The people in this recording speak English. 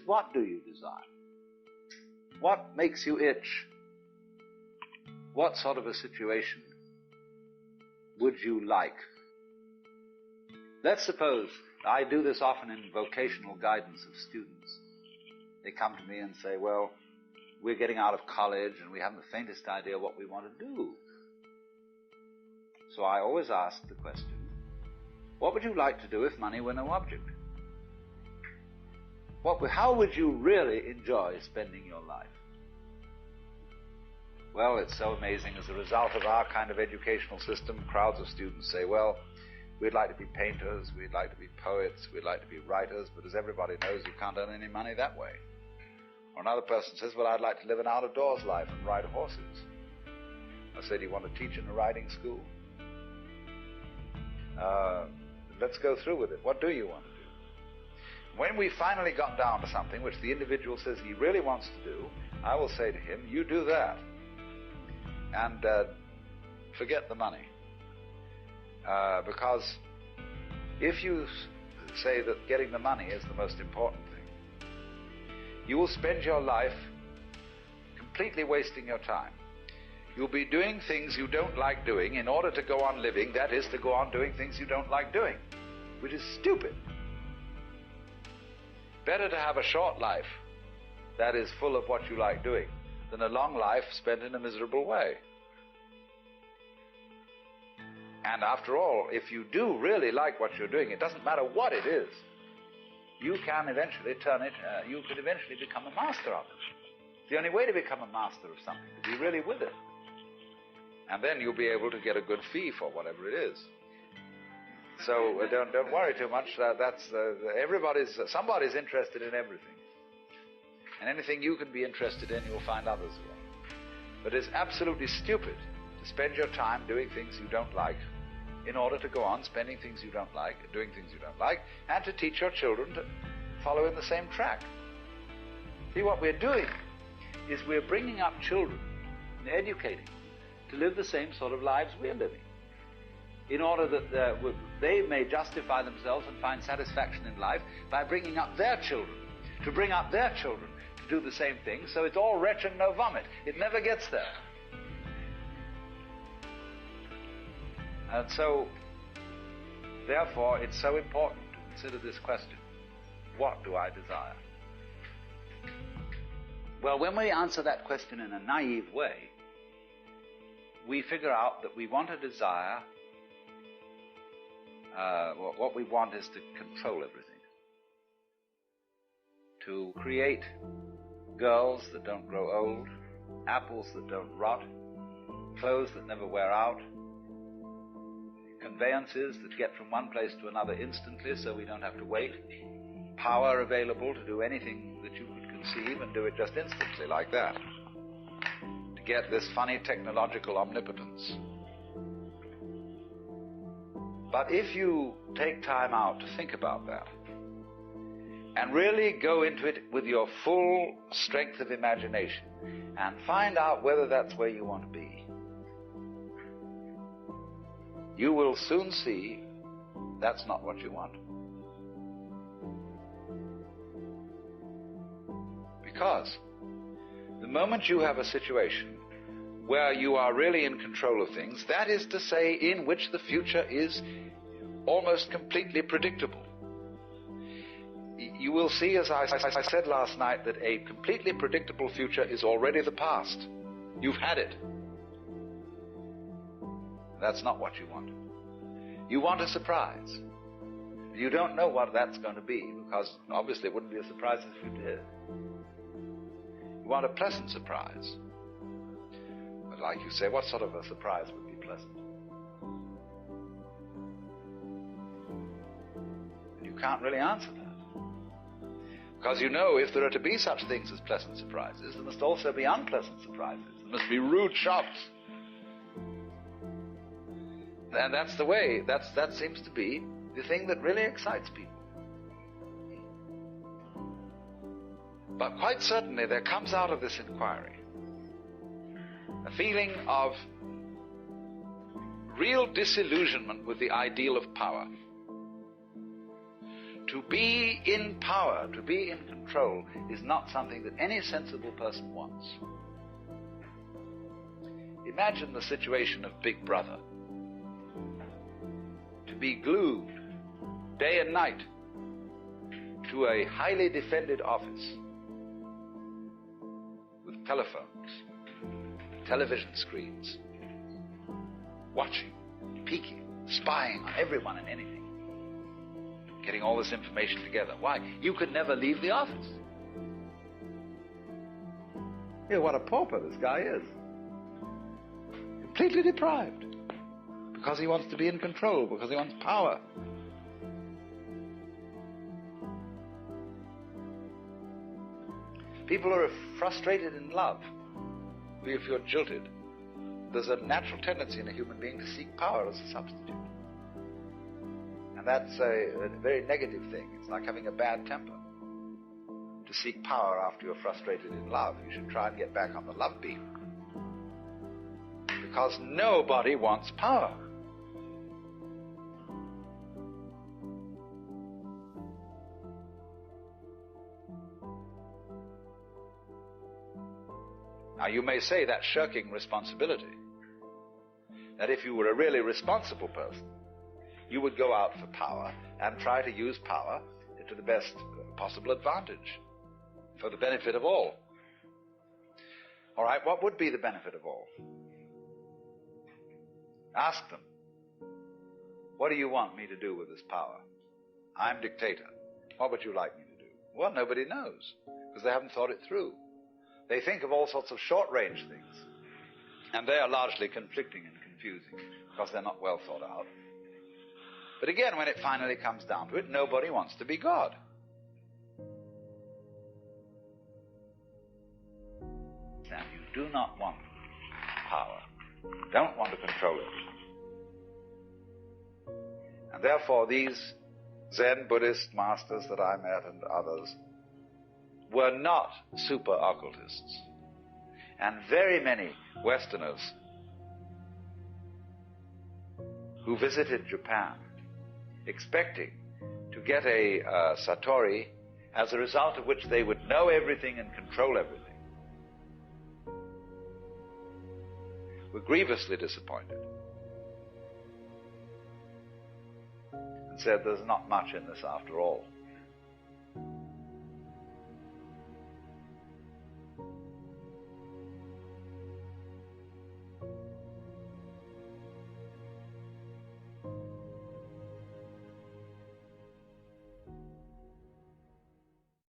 what do you desire? What makes you itch? What sort of a situation would you like? Let's suppose, I do this often in vocational guidance of students. They come to me and say, well, we're getting out of college and we haven't the faintest idea what we want to do. So I always ask the question, what would you like to do if money were no object? How would you really enjoy spending your life? Well, it's so amazing. As a result of our kind of educational system, crowds of students say, well, we'd like to be painters, we'd like to be poets, we'd like to be writers, but as everybody knows, you can't earn any money that way. Or another person says, well, I'd like to live an out-of-doors life and ride horses. I say, do you want to teach in a riding school? Let's go through with it. What do you want to do? When we finally got down to something which the individual says he really wants to do, I will say to him, you do that. And forget the money. Because if you say that getting the money is the most important thing, you will spend your life completely wasting your time. You'll be doing things you don't like doing in order to go on living, that is, to go on doing things you don't like doing, which is stupid. Better to have a short life that is full of what you like doing than a long life spent in a miserable way. And after all, if you do really like what you're doing, it doesn't matter what it is, you can eventually turn it, you could eventually become a master of it. It's the only way to become a master of something, to be really with it. And then you'll be able to get a good fee for whatever it is. So don't worry too much. Somebody's interested in everything. And anything you can be interested in, you'll find others will. But it's absolutely stupid to spend your time doing things you don't like in order to go on spending things you don't like, doing things you don't like, and to teach your children to follow in the same track. See, what we're doing is we're bringing up children and educating to live the same sort of lives we're living, in order that they may justify themselves and find satisfaction in life by bringing up their children, to bring up their children to do the same thing, so it's all retch and no vomit. It never gets there. And so, therefore, it's so important to consider this question, what do I desire? Well, when we answer that question in a naive way, we figure out that we want to desire, what we want is to control everything. To create girls that don't grow old, apples that don't rot, clothes that never wear out, conveyances that get from one place to another instantly so we don't have to wait, power available to do anything that you could conceive and do it just instantly like that, to get this funny technological omnipotence. But if you take time out to think about that and really go into it with your full strength of imagination and find out whether that's where you want to be, you will soon see that's not what you want. Because the moment you have a situation where you are really in control of things, that is to say, in which the future is almost completely predictable, you will see, as I said last night, that a completely predictable future is already the past. You've had it. That's not what you want. You want a surprise. You don't know what that's going to be, because obviously it wouldn't be a surprise if you did. You want a pleasant surprise. But like you say, what sort of a surprise would be pleasant? And you can't really answer that. Because you know, if there are to be such things as pleasant surprises, there must also be unpleasant surprises. There must be rude shocks. And that's the way, that seems to be the thing that really excites people. But quite certainly there comes out of this inquiry a feeling of real disillusionment with the ideal of power. To be in power, to be in control, is not something that any sensible person wants. Imagine the situation of Big Brother. To be glued day and night to a highly defended office with telephones, television screens, watching, peeking, spying on everyone and anything, getting all this information together. Why? You could never leave the office. Yeah, what a pauper this guy is. Completely deprived. Because he wants to be in control, because he wants power. People are frustrated in love. If you're jilted, there's a natural tendency in a human being to seek power as a substitute. And that's a very negative thing. It's like having a bad temper. To seek power after you're frustrated in love. You should try and get back on the love beam. Because nobody wants power. Now you may say that's shirking responsibility. That if you were a really responsible person, you would go out for power and try to use power to the best possible advantage for the benefit of all. All right, what would be the benefit of all? Ask them, what do you want me to do with this power? I'm dictator. What would you like me to do? Well, nobody knows, because they haven't thought it through. They think of all sorts of short-range things, and they are largely conflicting and confusing, because they're not well thought out. But again, when it finally comes down to it, nobody wants to be God. Now, you do not want power. You don't want to control it. And therefore, these Zen Buddhist masters that I met and others were not super occultists. And very many Westerners who visited Japan expecting to get a satori as a result of which they would know everything and control everything, were grievously disappointed and said there's not much in this after all.